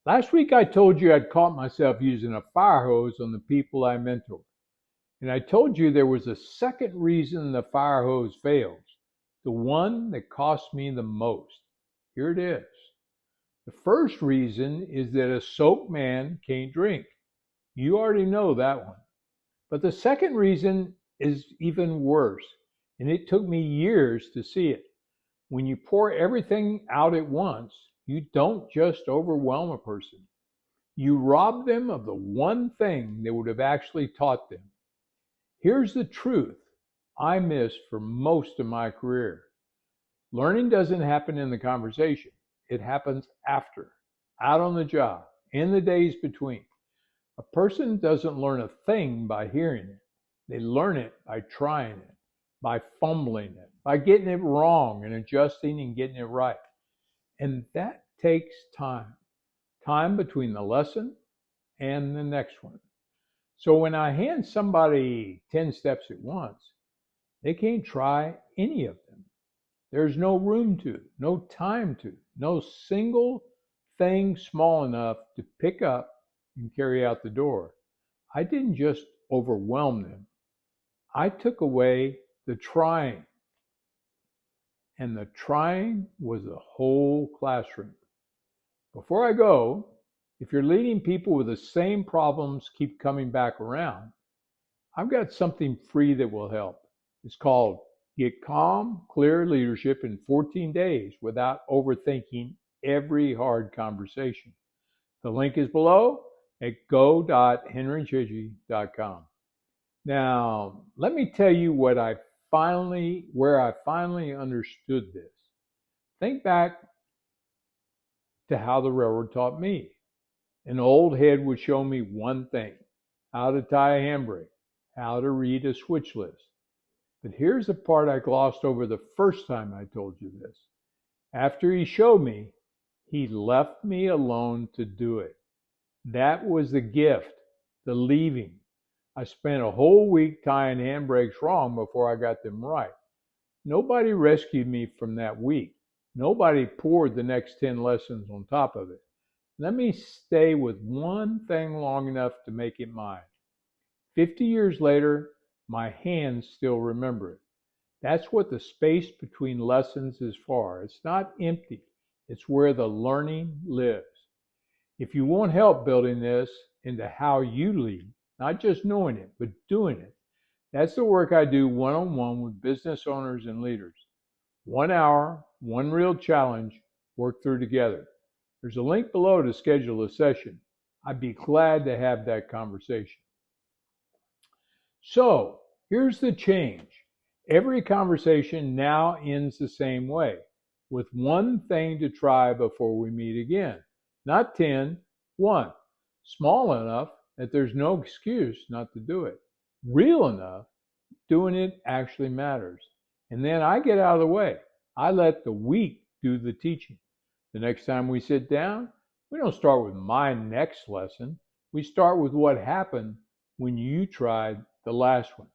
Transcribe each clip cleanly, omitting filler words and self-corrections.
Last week I told you I'd caught myself using a fire hose on the people I mentor. And I told you there was a second reason the fire hose fails, the one that cost me the most. Here it is. The first reason is that a soaked man can't drink. You already know that one. But the second reason is even worse, and it took me years to see it. When you pour everything out at once, you don't just overwhelm a person. You rob them of the one thing that would have actually taught them. Here's the truth I missed for most of my career. Learning doesn't happen in the conversation, it happens after, out on the job, in the days between. A person doesn't learn a thing by hearing it, they learn it by trying it, by fumbling it, by getting it wrong and adjusting and getting it right. And that takes time between the lesson and the next one. So when I hand somebody 10 steps at once, they can't try any of them. There's no room to, no time to, no single thing small enough to pick up and carry out the door. I didn't just overwhelm them, I took away the trying. And the trying was the whole classroom. Before I go, if you're leading people with the same problems keep coming back around, I've got something free that will help. It's called Get Calm, Clear Leadership in 14 Days Without Overthinking Every Hard Conversation. The link is below at go.henrychidgey.com. Now, let me tell you where I finally understood this. Think back to how the railroad taught me. An old head would show me one thing: how to tie a handbrake, how to read a switch list. But here's the part I glossed over the first time I told you this. After he showed me, he left me alone to do it. That was the gift, the leaving. I spent a whole week tying handbrakes wrong before I got them right. Nobody rescued me from that week. Nobody poured the next 10 lessons on top of it. Let me stay with one thing long enough to make it mine. 50 years later, my hands still remember it. That's what the space between lessons is for. It's not empty, it's where the learning lives. If you want help building this into how you lead, not just knowing it, but doing it, that's the work I do one on one with business owners and leaders. 1 hour, one real challenge, work through together. There's a link below to schedule a session. I'd be glad to have that conversation. So, here's the change. Every conversation now ends the same way, with one thing to try before we meet again. Not 10, one. Small enough that there's no excuse not to do it. Real enough, doing it actually matters. And then I get out of the way. I let the week do the teaching. The next time we sit down, we don't start with my next lesson. We start with what happened when you tried the last one.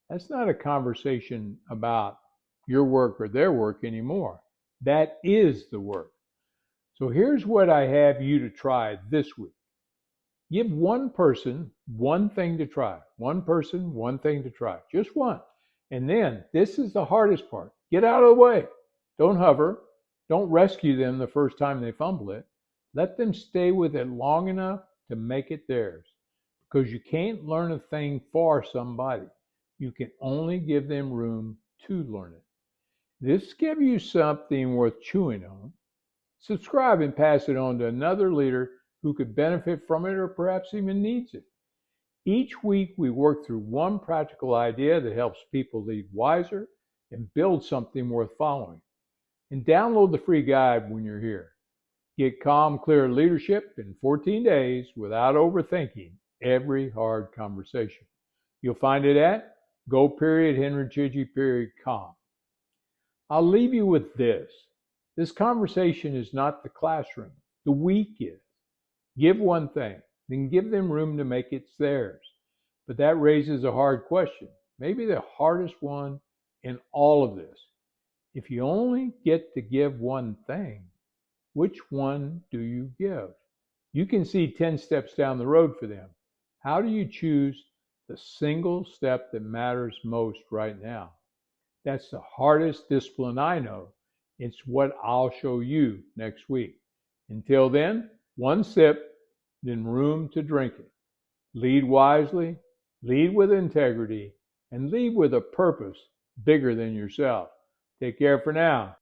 That's not a conversation about your work or their work anymore. That is the work. So here's what I have you to try this week. Give one person one thing to try. One person, one thing to try. Just one. And then, this is the hardest part. Get out of the way. Don't hover. Don't rescue them the first time they fumble it. Let them stay with it long enough to make it theirs. Because you can't learn a thing for somebody. You can only give them room to learn it. This gives you something worth chewing on. Subscribe and pass it on to another leader who could benefit from it or perhaps even needs it. Each week we work through one practical idea that helps people lead wiser and build something worth following. And download the free guide when you're here. Get calm, clear leadership in 14 days without overthinking every hard conversation. You'll find it at go.henrychidgey.com. I'll leave you with this. This conversation is not the classroom. The week is. Give one thing, then give them room to make it theirs. But that raises a hard question, maybe the hardest one in all of this. If you only get to give one thing, which one do you give? You can see 10 steps down the road for them. How do you choose the single step that matters most right now? That's the hardest discipline I know. It's what I'll show you next week. Until then, one sip, then room to drink it. Lead wisely, lead with integrity, and lead with a purpose bigger than yourself. Take care for now.